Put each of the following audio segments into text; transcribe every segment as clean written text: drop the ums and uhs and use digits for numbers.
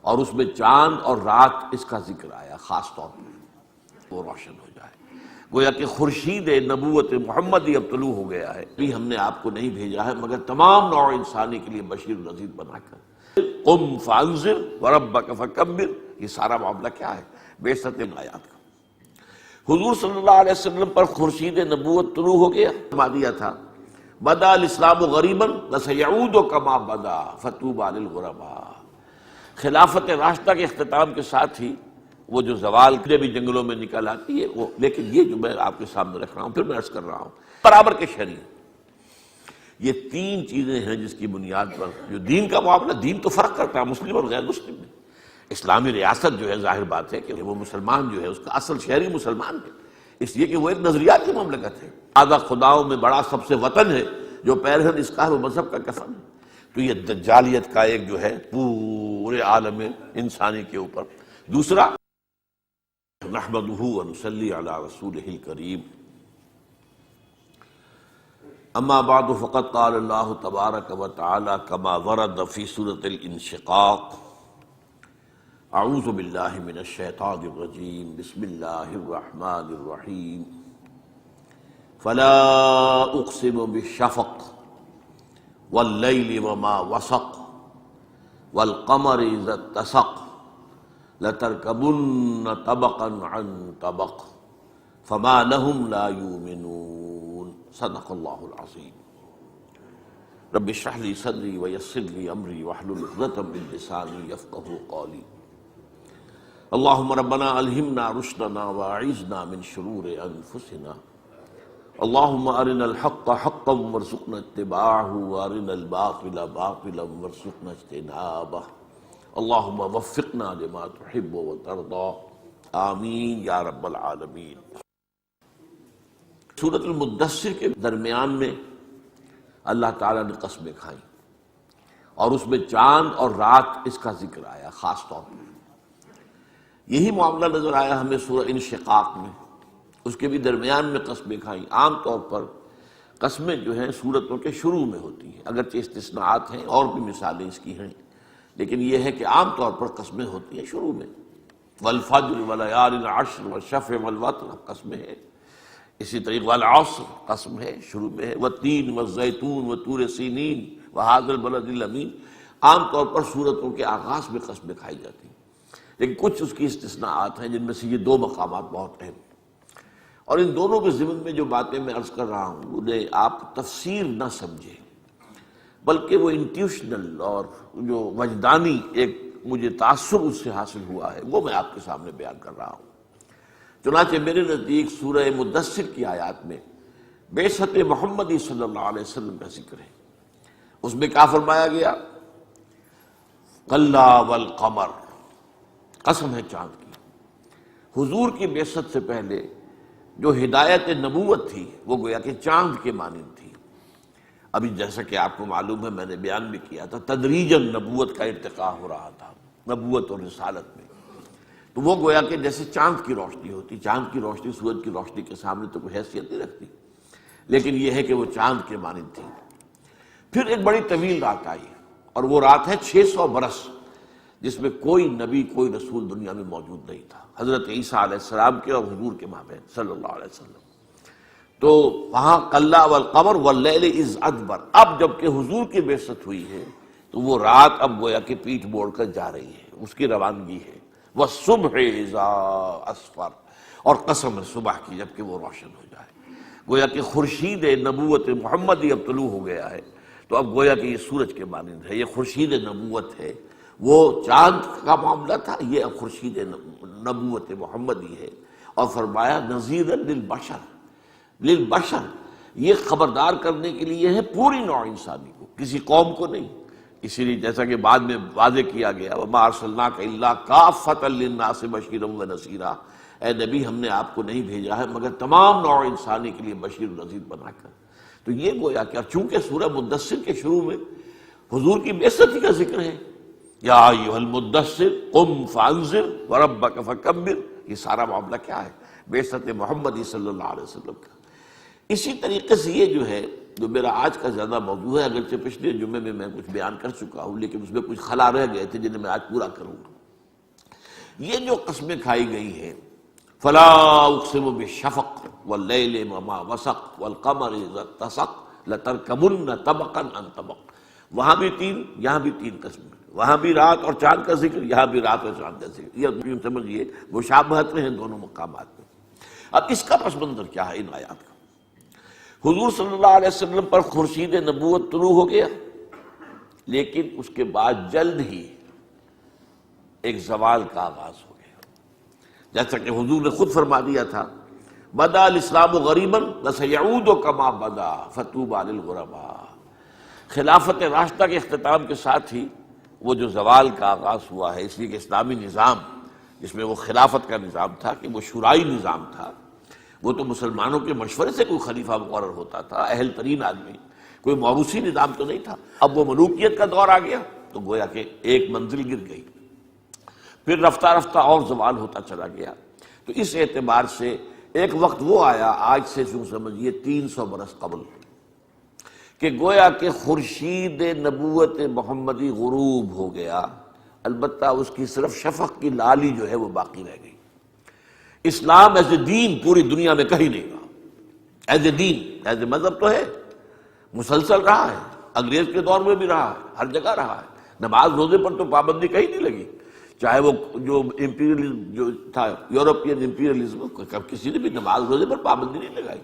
اور اس میں چاند اور رات اس کا ذکر آیا خاص طور پر، وہ روشن ہو جائے، گویا کہ خورشید نبوت محمدی اب طلوع ہو گیا ہے۔ بھی ہم نے آپ کو نہیں بھیجا ہے مگر تمام نوع انسانی کے لیے بشیر و نذیر بنا کر۔ قم فانذر وربک فکبر، یہ سارا معاملہ کیا ہے؟ بعثت آیات کا۔ حضور صلی اللہ علیہ وسلم پر خورشید نبوت طلوع ہو گیا، فرما دیا تھا بدا الاسلام غریبا وسیعود کما بدا فطوبی للغرباء۔ خلافت راشدہ کے اختتام کے ساتھ ہی وہ جو زوال کے بھی جنگلوں میں نکل آتی ہے وہ، لیکن یہ جو میں آپ کے سامنے رکھ رہا ہوں، پھر میں عرض کر رہا ہوں، برابر کے شریع، یہ تین چیزیں ہیں جس کی بنیاد پر جو دین کا معاملہ، دین تو فرق کرتا ہے مسلم اور غیر مسلم میں۔ اسلامی ریاست جو ہے ظاہر بات ہے کہ وہ مسلمان جو ہے اس کا اصل شہری مسلمان ہے، اس لیے کہ وہ ایک نظریاتی مملکت ہے، آدھا خداؤں میں بڑا سب سے وطن ہے جو پیرہن اس کا ہے، وہ مذہب کا کفن ہے۔ تو یہ دجالیت کا ایک جو ہے پورے عالم انسانی کے اوپر۔ دوسرا، نحمدہ ونصلی علی رسولہ الکریم، اما بعد فقد قال اللہ تبارک و تعالی کما ورد فی سورۃ الانشقاق، اعوذ باللہ من الشیطان الرجیم، بسم اللہ الرحمن الرحیم، فلا اقسم بالشفق واللیل وما وسق والقمر اذا اتسق لترکبن طبقا عن طبق فما لهم لا یؤمنون۔ صدق اللہ العظیم۔ رب اشرح لی صدری ویسر لی امری واحلل عقدۃ من لسانی یفقہوا قولی۔ اللہم ربنا الہمنا رشدنا واعذنا من شرور انفسنا، اللہم ارنا الحق حقا وارزقنا اتباعہ وارنا الباطل باطلا وارزقنا اجتنابہ، اللہم وفقنا لما تحب وترضى، آمین یا رب العالمین۔ سورۃ المدثر کے درمیان میں اللہ تعالیٰ نے قسمیں کھائیں اور اس میں چاند اور رات اس کا ذکر آیا خاص طور پر۔ یہی معاملہ نظر آیا ہمیں سورہ انشقاق میں، اس کے بھی درمیان میں قسمیں کھائیں۔ عام طور پر قسمیں جو ہیں سورتوں کے شروع میں ہوتی ہیں، اگرچہ استثناءات ہیں اور بھی مثالیں اس کی ہیں، لیکن یہ ہے کہ عام طور پر قسمیں ہوتی ہیں شروع میں۔ والفجر وليال عشر والشفع والوتر قسمیں ہیں، اسی طریقے والعصر قسم ہے شروع میں ہے، والتین والزیتون وطور سینین وہذا البلد الامین۔ عام طور پر سورتوں کے آغاز میں قسمیں کھائی جاتی ہیں، لیکن کچھ اس کی استثناءات ہیں جن میں سے یہ دو مقامات بہت اہم ہیں، اور ان دونوں کے ضمن میں جو باتیں میں عرض کر رہا ہوں انہیں آپ تفسیر نہ سمجھیں، بلکہ وہ انٹیوشنل اور جو وجدانی ایک مجھے تاثر اس سے حاصل ہوا ہے وہ میں آپ کے سامنے بیان کر رہا ہوں۔ چنانچہ میرے نزدیک سورہ مدثر کی آیات میں بعثت محمدی صلی اللہ علیہ وسلم کا ذکر ہے۔ اس میں کیا فرمایا گیا؟ کلا والقمر، قسم ہے چاند کی۔ حضور کی بعثت سے پہلے جو ہدایت نبوت تھی وہ گویا کہ چاند کے مانند تھی۔ ابھی جیسا کہ آپ کو معلوم ہے، میں نے بیان بھی کیا تھا، تدریجاً نبوت کا ارتقاء ہو رہا تھا نبوت اور رسالت میں، تو وہ گویا کہ جیسے چاند کی روشنی ہوتی، چاند کی روشنی سورج کی روشنی کے سامنے تو کوئی حیثیت نہیں رکھتی، لیکن یہ ہے کہ وہ چاند کے مانند تھی۔ پھر ایک بڑی طویل رات آئی، اور وہ رات ہے 600 برس، جس میں کوئی نبی کوئی رسول دنیا میں موجود نہیں تھا، حضرت عیسیٰ علیہ السلام کے اور حضور کے مابین صلی اللہ علیہ وسلم۔ تو وہاں کلا والقمر واللیل اذ ادبر، اب جب کہ حضور کی بعثت ہوئی ہے تو وہ رات اب گویا کہ پیٹھ موڑ کر جا رہی ہے، اس کی روانگی ہے۔ والصبح اذا اسفر، اور قسم ہے صبح کی جب کہ وہ روشن ہو جائے، گویا کہ خورشید نبوت محمدی اب طلوع ہو گیا ہے، تو اب گویا کہ یہ سورج کے مانند ہے، یہ خورشید نبوت ہے۔ وہ چاند کا معاملہ تھا، یہ اب خورشید نبوت محمدی ہے، اور فرمایا نذیرا للبشر، للبشر، یہ خبردار کرنے کے لیے ہے پوری نوع انسانی کو، کسی قوم کو نہیں۔ اسی لیے جیسا کہ بعد میں واضح کیا گیا وما ارسلناک الا کافۃ للناس بشیرا ونذیرا، اے نبی ہم نے آپ کو نہیں بھیجا ہے مگر تمام نوع انسانی کے لیے بشیر و نذیر بنا کر۔ تو یہ گویا کہ چونکہ سورہ مدثر کے شروع میں حضور کی بعثت کا ذکر ہے، یا ایھا المدثر قم فانذر وربک فکبر، یہ سارا معاملہ کیا ہے؟ بعثت محمدی صلی اللہ علیہ وسلم کا۔ اسی طریقے سے یہ جو ہے جو میرا آج کا زیادہ موضوع ہے، اگرچہ پچھلے جمعے میں کچھ بیان کر چکا ہوں لیکن اس میں کچھ خلا رہ گئے تھے جنہیں میں آج پورا کروں گا۔ یہ جو قسمیں کھائی گئی ہیں، فلا اقسم بالشفق واللیل وما وسق والقمر اذا اتسق لترکبن طبقا عن طبق، وہاں بھی تین، یہاں بھی تین قسمیں، وہاں بھی رات اور چاند کا ذکر، یہاں بھی رات اور چاند کا ذکر، یہ سمجھیے مشابہت میں ہیں دونوں مقامات میں۔ اب اس کا پس منظر کیا ہے ان آیات کا؟ حضور صلی اللہ علیہ وسلم پر خورشید نبوت طلوع ہو گیا، لیکن اس کے بعد جلد ہی ایک زوال کا آغاز ہو گیا، جیسا کہ حضور نے خود فرما دیا تھا، بدا الاسلام غریبا وسیعود کما بدا فطوبی للغرباء۔ خلافت راشدہ کے اختتام کے ساتھ ہی وہ جو زوال کا آغاز ہوا ہے، اس لیے کہ اسلامی نظام جس میں وہ خلافت کا نظام تھا کہ وہ شورائی نظام تھا، وہ تو مسلمانوں کے مشورے سے کوئی خلیفہ مقرر ہوتا تھا، اہل ترین آدمی، کوئی موروثی نظام تو نہیں تھا۔ اب وہ ملوکیت کا دور آ گیا تو گویا کہ ایک منزل گر گئی، پھر رفتہ رفتہ اور زوال ہوتا چلا گیا۔ تو اس اعتبار سے ایک وقت وہ آیا، آج سے جو سمجھیے 300 برس قبل، کہ گویا کہ خورشید نبوت محمدی غروب ہو گیا، البتہ اس کی صرف شفق کی لالی جو ہے وہ باقی رہ گئی۔ اسلام ایز اے دین پوری دنیا میں کہیں نہیں رہا، as a then, as a مذہب تو ہے، مسلسل رہا ہے، انگریز کے دور میں بھی رہا ہے، ہر جگہ رہا ہے۔ نماز روزے پر تو پابندی کہیں نہیں لگی، چاہے وہ جو امپیریلزم جو تھا، یورپین امپیریلزم، کسی نے بھی نماز روزے پر پابندی نہیں لگائی،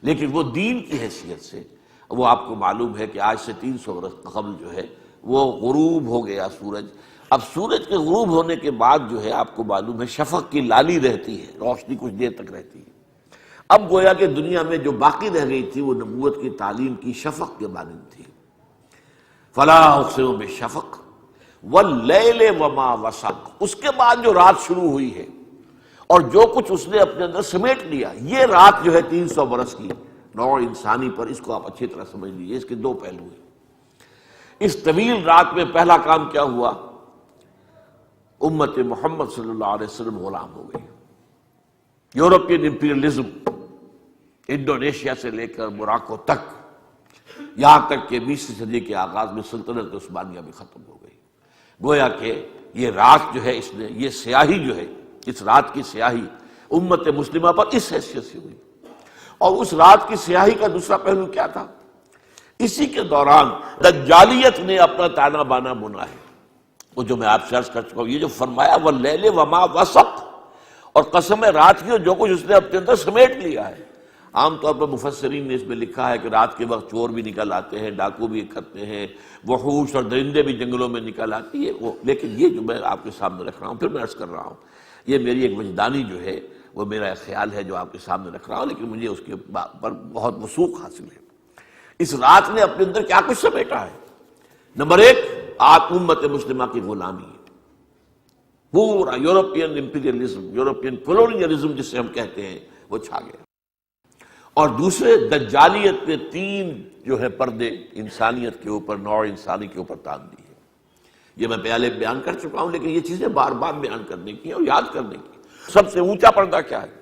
لیکن وہ دین کی حیثیت سے وہ آپ کو معلوم ہے کہ آج سے 300 برس قبل جو ہے وہ غروب ہو گیا سورج۔ اب سورج کے غروب ہونے کے بعد جو ہے آپ کو معلوم ہے شفق کی لالی رہتی ہے، روشنی کچھ دیر تک رہتی ہے۔ اب گویا کہ دنیا میں جو باقی رہ گئی تھی وہ نبوت کی تعلیم کی شفق کے مانند تھی۔ فلا اقسم بالشفق واللیل وما وسق، اس کے بعد جو رات شروع ہوئی ہے اور جو کچھ اس نے اپنے اندر سمیٹ لیا، یہ رات جو ہے 300 برس کی نوع انسانی پر، اس کو آپ اچھی طرح سمجھ لیجیے، اس کے دو پہلو ہیں۔ اس طویل رات میں پہلا کام کیا ہوا؟ امت محمد صلی اللہ علیہ وسلم غلام ہو گئی۔ یورپین امپیریلزم انڈونیشیا سے لے کر موراکو تک، یہاں تک کہ 20ویں صدی کے آغاز میں سلطنت عثمانیہ بھی ختم ہو گئی۔ گویا کہ یہ رات جو ہے، اس نے یہ سیاہی جو ہے، اس رات کی سیاہی امت مسلمہ پر اس حیثیت سے ہوئی۔ اور اس رات کی سیاہی کا دوسرا پہلو کیا تھا؟ اسی کے دوران دجالیت نے اپنا تانا بانا بنا ہے، وہ جو میں آپ سے عرض کر چکا ہوں، یہ جو فرمایا واللیل وما وسق، اور قسم رات کی، جو کچھ اس نے اپنے اندر سمیٹ لیا ہے۔ عام طور پر مفسرین نے اس میں لکھا ہے کہ رات کے وقت چور بھی نکل آتے ہیں، ڈاکو بھی کرتے ہیں، وحوش اور درندے بھی جنگلوں میں نکل آتی ہے وہ، لیکن یہ جو میں آپ کے سامنے رکھ رہا ہوں، پھر میں عرض کر رہا ہوں، یہ میری ایک وجدانی جو ہے وہ میرا ایک خیال ہے جو آپ کے سامنے رکھ رہا ہوں، لیکن مجھے اس کے پر بہت وثوق حاصل ہے۔ اس رات نے اپنے اندر کیا کچھ سمیٹا ہے؟ نمبر 1، آپ امت مسلمہ کی غلامی ہے، پورا یورپین امپیریلزم، یورپین کولونیلزم جسے ہم کہتے ہیں، وہ چھا گیا۔ اور دوسرے، دجالیت نے 3 جو ہے پردے انسانیت کے اوپر، نوع انسانی کے اوپر تان دی ہے۔ یہ میں پہلے بیان کر چکا ہوں، لیکن یہ چیزیں بار بار بیان کرنے کی اور یاد کرنے کی۔ سب سے اونچا پردہ کیا ہے؟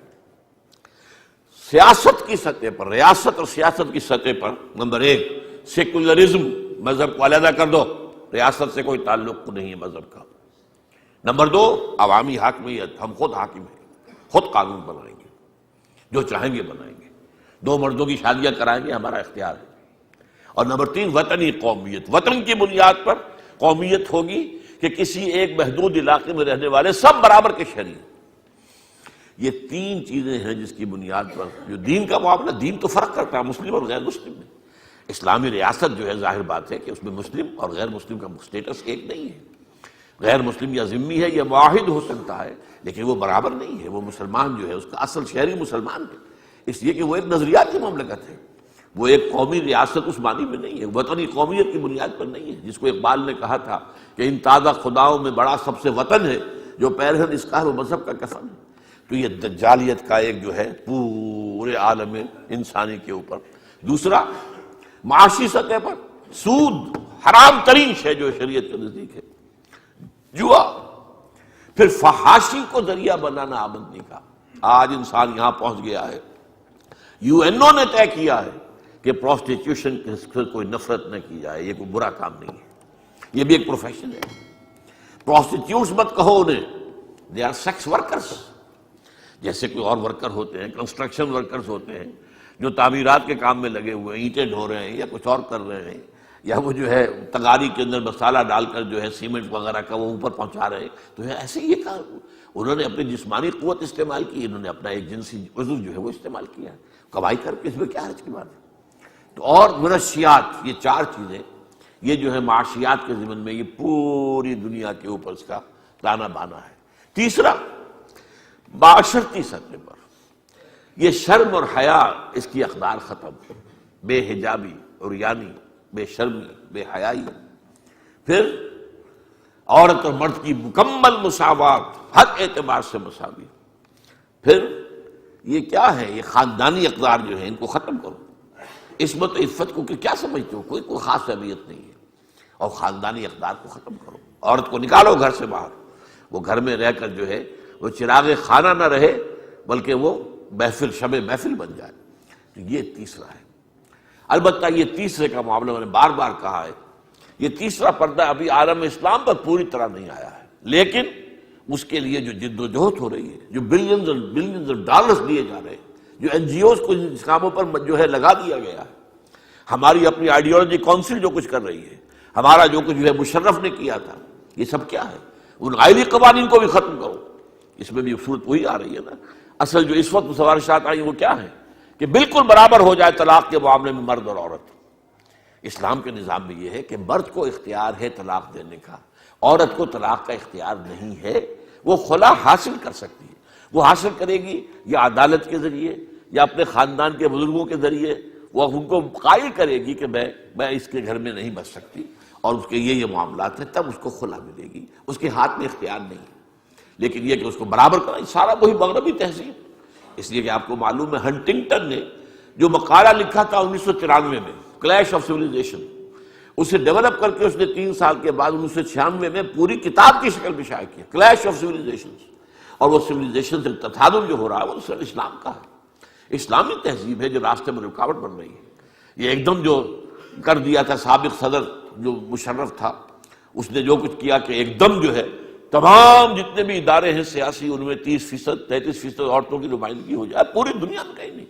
سیاست کی سطح پر، ریاست اور سیاست کی سطح پر، نمبر 1 سیکولرزم، مذہب کو علیحدہ کر دو، ریاست سے کوئی تعلق نہیں ہے مذہب کا۔ نمبر 2 عوامی حاکمیت، ہم خود حاکم ہیں، خود قانون بنائیں گے، جو چاہیں گے بنائیں گے، 2 مردوں کی شادیاں کرائیں گے، ہمارا اختیار ہے۔ اور نمبر 3 وطنی قومیت، وطن کی بنیاد پر قومیت ہوگی کہ کسی ایک محدود علاقے میں رہنے والے سب برابر کے شہری ہیں۔ یہ 3 چیزیں ہیں جس کی بنیاد پر جو دین کا معاملہ، دین تو فرق کرتا ہے مسلم اور غیر مسلم میں۔ اسلامی ریاست جو ہے، ظاہر بات ہے کہ اس میں مسلم اور غیر مسلم کا سٹیٹس ایک نہیں ہے، غیر مسلم یا ذمہ ہے یا معاہد ہو سکتا ہے، لیکن وہ برابر نہیں ہے۔ وہ مسلمان جو ہے اس کا اصل شہری مسلمان ہے، اس لیے کہ وہ ایک نظریاتی مملکت ہے، وہ ایک قومی ریاست اس معنی میں نہیں ہے، وطنی قومیت کی بنیاد پر نہیں ہے، جس کو اقبال نے کہا تھا کہ ان تازہ خداؤں میں بڑا سب سے وطن ہے، جو پیرہن اس کا ہے وہ مذہب کا کفن ہے۔ تو یہ دجالیت کا ایک جو ہے پورے عالم انسانی کے اوپر۔ دوسرا، معاشی سطح پر سود، حرام ترین شے جو شریعت کے نزدیک ہے، جوا۔ پھر فحاشی کو ذریعہ بنانا آمدنی کا۔ آج انسان یہاں پہنچ گیا ہے، UN نے طے کیا ہے کہ پروسٹیٹیوشن سے کوئی نفرت نہ کی جائے، یہ کوئی برا کام نہیں ہے، یہ بھی ایک پروفیشن ہے۔ پروسٹیٹیوٹس مت کہو انہیں، دے آر سیکس ورکرس. جیسے کوئی اور ورکر ہوتے ہیں، کنسٹرکشن ورکرز ہوتے ہیں جو تعمیرات کے کام میں لگے ہوئے ہیں، اینٹیں ڈھو رہے ہیں یا کچھ اور کر رہے ہیں، یا وہ جو ہے تغاری کے اندر مسالہ ڈال کر جو ہے سیمنٹ وغیرہ کا وہ اوپر پہنچا رہے ہیں. تو ایسے ہی یہ کام انہوں نے اپنی جسمانی قوت استعمال کی، انہوں نے اپنا ایک جنسی عضو جو ہے وہ استعمال کیا، کمائی کر کے، اس میں کیا حرج کی بات ہے. تو اور منشیات، یہ چار چیزیں یہ جو ہے معاشیات کے ضمن میں یہ پوری دنیا کے اوپر اس کا تانا بانا ہے. تیسرا، معاشرتی سطح پر یہ شرم اور حیا، اس کی اقدار ختم، بے حجابی اور یعنی بے شرمی، بے حیائی. پھر عورت اور مرد کی مکمل مساوات، ہر اعتبار سے مساوی. پھر یہ کیا ہے، یہ خاندانی اقدار جو ہیں ان کو ختم کرو. عصمت و عفت کو کیا سمجھتے ہو؟ کوئی خاص اہمیت نہیں ہے. اور خاندانی اقدار کو ختم کرو. عورت کو نکالو گھر سے باہر، وہ گھر میں رہ کر جو ہے وہ چراغ خانہ نہ رہے بلکہ وہ محفل، شب محفل بن جائے. تو یہ تیسرا ہے. البتہ یہ تیسرے کا معاملہ میں نے بار بار کہا ہے، یہ تیسرا پردہ ابھی عالم اسلام پر پوری طرح نہیں آیا ہے، لیکن اس کے لیے جو جد و جہد ہو رہی ہے، جو بلینز اور ڈالرز دیے جا رہے ہیں، جو این جی اوز کو ان کاموں پر جو ہے لگا دیا گیا ہے، ہماری اپنی آئیڈیالوجی کونسل جو کچھ کر رہی ہے، ہمارا جو کچھ جو ہے مشرف نے کیا تھا، یہ سب کیا ہے؟ ان غائلی قوانین کو بھی ختم کرو. اس میں بھی صورت وہی آ رہی ہے نا. اصل جو اس وقت سفارشات آئی وہ کیا ہے کہ بالکل برابر ہو جائے طلاق کے معاملے میں مرد اور عورت. اسلام کے نظام میں یہ ہے کہ مرد کو اختیار ہے طلاق دینے کا، عورت کو طلاق کا اختیار نہیں ہے. وہ خلا حاصل کر سکتی ہے، وہ حاصل کرے گی یا عدالت کے ذریعے یا اپنے خاندان کے بزرگوں کے ذریعے. وہ ان کو قائل کرے گی کہ میں اس کے گھر میں نہیں بچ سکتی اور اس کے یہ معاملات ہیں، تب اس کو خلا ملے گی. اس کے ہاتھ میں اختیار نہیں ہے. لیکن یہ کہ اس کو برابر کرنا، سارا وہی مغربی تہذیب. اس لیے کہ آپ کو معلوم ہے ہنٹنگٹن نے جو مقالہ لکھا تھا 1993 میں، کلیش آف سیویلائزیشن، اسے ڈیولپ کر کے اس نے 3 سال کے بعد 1996 میں پوری کتاب کی شکل میں شائع کیا، کلیش آف سیویلائزیشن. اور وہ سیویلائزیشن سے تصادم جو ہو رہا ہے وہ صرف اسلام کا ہے. اسلامی تہذیب ہے جو راستے میں رکاوٹ بن رہی ہے. یہ ایک دم جو کر دیا تھا سابق صدر جو مشرف تھا، اس نے جو کچھ کیا کہ ایک دم جو ہے تمام جتنے بھی ادارے ہیں سیاسی ان میں 30%، 33% عورتوں کی نمائندگی ہو جائے. پوری دنیا میں کہیں نہیں.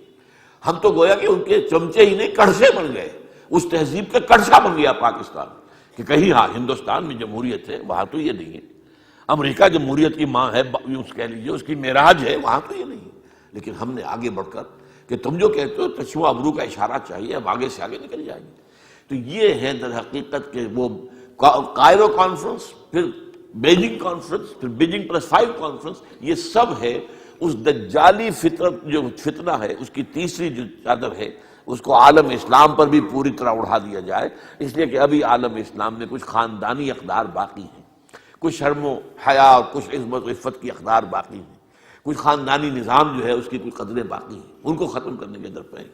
ہم تو گویا کہ ان کے چمچے ہی نہیں کڑسے بن گئے، اس تہذیب کا کڑسا بن گیا پاکستان. کہ کہیں ہاں ہندوستان میں جمہوریت ہے، وہاں تو یہ نہیں ہے. امریکہ جمہوریت کی ماں ہے، اس کہہ لیجیے اس کی معراج ہے، وہاں تو یہ نہیں ہے. لیکن ہم نے آگے بڑھ کر کہ تم جو کہتے ہو تشو ابرو کا اشارہ چاہیے، اب آگے سے آگے نکل جائیں گے. تو یہ ہے در حقیقت کہ وہ کائرو کانفرنس، پھر بیجنگ کانفرنس، پھر بیجنگ +5 کانفرنس، یہ سب ہے اس دجالی فطرت جو فتنہ ہے، اس کی تیسری جو چادر ہے اس کو عالم اسلام پر بھی پوری طرح اڑا دیا جائے. اس لیے کہ ابھی عالم اسلام میں کچھ خاندانی اقدار باقی ہیں، کچھ شرم و حیا اور کچھ عصمت و عفت کی اقدار باقی ہیں، کچھ خاندانی نظام جو ہے اس کی کچھ قدریں باقی ہیں. ان کو ختم کرنے کے در پہ ہیں.